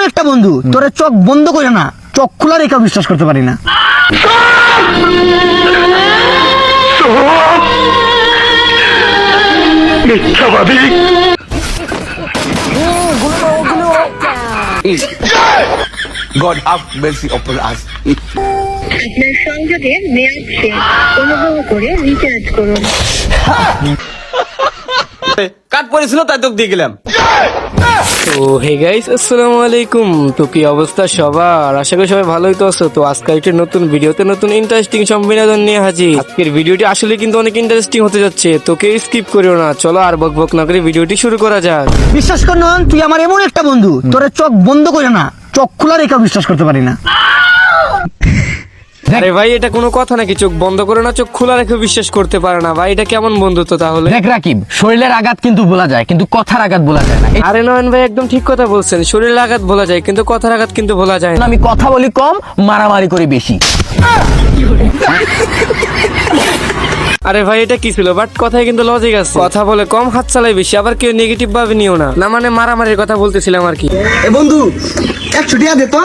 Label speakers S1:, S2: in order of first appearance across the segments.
S1: একটা বন্ধু তোরে চোখ বন্ধ করে না চোখ খোলা রেখে বিশ্বাস করতে পারি না।
S2: God have mercy upon us.
S3: আপনার সংযোগের মেয়াদ শেষ। অনুগ্রহ করে রিচার্জ করুন।
S2: কাট পড়েছিল তাই তোকে দিয়ে গেলাম।
S4: তো হে গাইস, আসসালামু আলাইকুম। তো কি অবস্থা সবার? আশা করি সবাই ভালোই তো আছো। তো আজকে একটা নতুন ভিডিওতে নতুন ইন্টারেস্টিং সব বিনোদন নিয়ে হাজির। আজকের ভিডিওটি আসলে কিন্তু অনেক ইন্টারেস্টিং হতে যাচ্ছে, তো কেউ স্কিপ করিও না। চলো আর বকবক না করে ভিডিওটি শুরু করা যাক।
S1: বিশ্বাস কর নন, তুই আমার এমন একটা বন্ধু তোরে চোখ বন্ধ করে না চোখ খোলা রেখে বিশ্বাস করতে পারি না।
S4: আরে ভাই, এটা কোনো কথা নাকি? চোখ বন্ধ করে না চোখ খোলা রেখে বিশ্বাস করতে পারে না ভাই, এটা কেমন বন্ধুত্ব তাহলে?
S5: দেখ রাকিব, শরীরের আঘাত কিন্তু বলা যায় কিন্তু কথার আঘাত বলা যায় না।
S4: আরে নয়ন ভাই একদম ঠিক কথা বলছেন, শরীরের আঘাত বলা যায় কিন্তু কথার আঘাত কিন্তু বলা যায় না।
S5: আমি কথা বলি কম, মারামারি করি বেশি।
S4: আরে ভাই এটা কি ছিল? বাট কথায় কিন্তু লজিক আছে। কথা বলে কম, হাত চালাই বেশি, আবার কেউ নেগেটিভ ভাবে নিও না। না মানে মারামারির কথা বলতেছিলাম আর কি।
S1: এ বন্ধু 100 টাকা দে তো।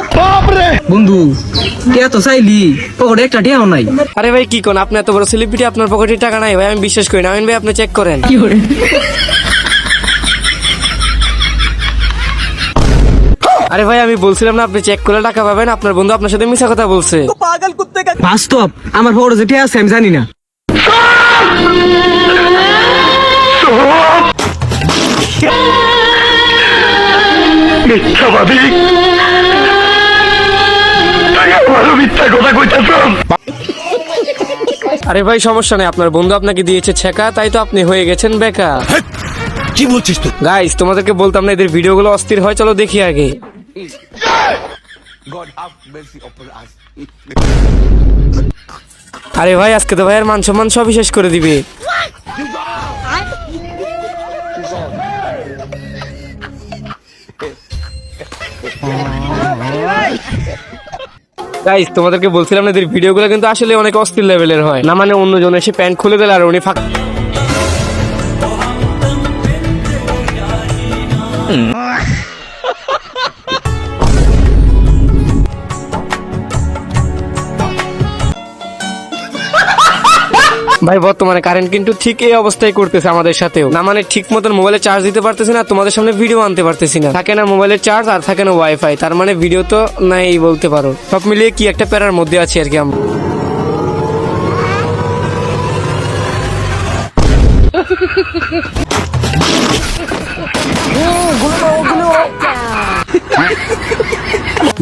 S5: বন্ধু টিয়া তো চাইলি, পকেটে একটা টিয়াও নাই।
S4: আরে ভাই কি কোন, আপনি এত বড় সেলিব্রিটি, আপনার পকেটে টাকা নাই ভাই? আমি বিশ্বাস করি না। আমিন ভাই আপনি চেক করেন। আরে ভাই আমি বলছিলাম না আপনি চেক করে টাকা পাবেন? আপনার বন্ধু আপনার সাথে মিছা কথা বলছে।
S5: বাস্তব আমার পকেটে যে টিয়া আছে আমি জানি না।
S4: আরে ভাই সমস্যা নেই, আপনার বন্ধু আপনাকে দিয়েছে ছেকা, তাই তো আপনি হয়ে গেছেন বেকা।
S2: কি বলছিস তুই?
S4: গাইস তোমাদেরকে বলতাম না এদের ভিডিওগুলো অস্থির হয়, চলো দেখি আগে।
S2: God have mercy upon us.
S4: আরে ভাই আজকে তো ভাইয়ের মান সম্মান সবই শেষ করে দিবে। গাইস তোমাদেরকে বলছিলাম না এদের ভিডিওগুলো কিন্তু আসলে অনেক অস্থির লেভেলের হয়। না মানে অন্যজন এসে প্যান্ট খুলে দিল আর উনি ফাঁকা। ভাই বর্তমানে কারেন্ট কিন্তু ঠিক এই অবস্থায় করতেছে আমাদের সাথেও। না মানে ঠিক মতন মোবাইলে চার্জ দিতে পারতেছি না, তোমাদের সামনে ভিডিও আনতে পারতেছি না। থাকে না মোবাইলের চার্জ আর থাকে না ওয়াইফাই, তার মানে ভিডিও তো নাই বলতে পারো। সব মিলিয়ে কি একটা প্যারার মধ্যে আছি আর কি আমরা।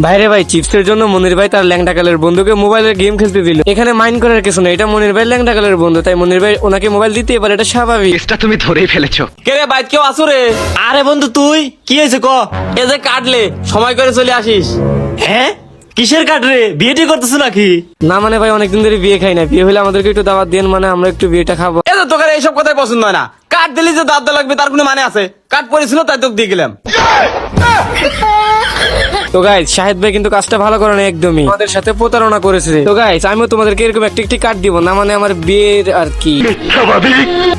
S4: ভাইরে ভাই চিপসের জন্য মনির ভাই তার ল্যাংটা কালের বন্ধুকে মোবাইলের গেম খেলতে দিল। এখানে মাইন্ড করার কিছু নেই, এটা মনির ভাই ল্যাংটা কালের বন্ধু, তাই মনির ভাই ওনাকে মোবাইল দিতেই পারে, এটা স্বাভাবিক।
S5: এটা তুমি ধরেই ফেলেছো।
S2: কে রে বাইক কেউ আসো রে? আরে বন্ধু তুই কি হয়েছে ক? এ যে কাটলে সময় করে চলে আসিস। হ্যাঁ কিসের কাট রে? বিয়েটি করতেছো নাকি?
S4: না মানে ভাই অনেকদিন ধরে বিয়ে খাই না, বিয়ে হলে আমাদেরকে একটু দাওয়াত দেন, মানে আমরা একটু বিয়েটা খাবো।
S2: এ তো তোকে এইসব কথাই পছন্দ হয় না। কাট দিলি যে দাঁত লাগবে তার কোনো মানে আছে? কাট পড়েছিল তাই তোকে দিয়ে গেলাম।
S4: তো গাইস শাহিদ ভাই কিন্তু কাজটা ভালো করে না একদমই, আমাদের সাথে প্রতারণা করেছে। তো গাইস আমিও তোমাদেরকে এরকম একটি কার্ড দিব, না মানে আমার বিয়ের আর কি।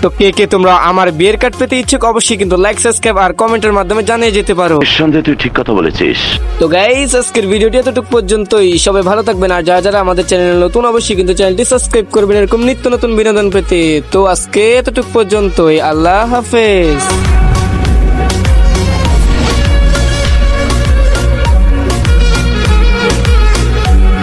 S4: তো কে কে তোমরা আমার বিয়ের কার্ড পেতে ইচ্ছুক অবশ্যই কিন্তু লাইক সাবস্ক্রাইব আর কমেন্টের মাধ্যমে জানিয়ে যেতে পারো।
S6: নিঃসন্দেহে তুই ঠিক কথা বলেছিস।
S4: তো গাইস আজকের ভিডিওটি এতটুকু পর্যন্তই। সবাই ভালো থাকবেন, আর যারা যারা আমাদের চ্যানেলে নতুন অবশ্যই কিন্তু চ্যানেলটি সাবস্ক্রাইব করবেন এরকম নিত্য নতুন বিনোদন পেতে। তো আজকে এতটুকু পর্যন্তই, আল্লাহ হাফেজ।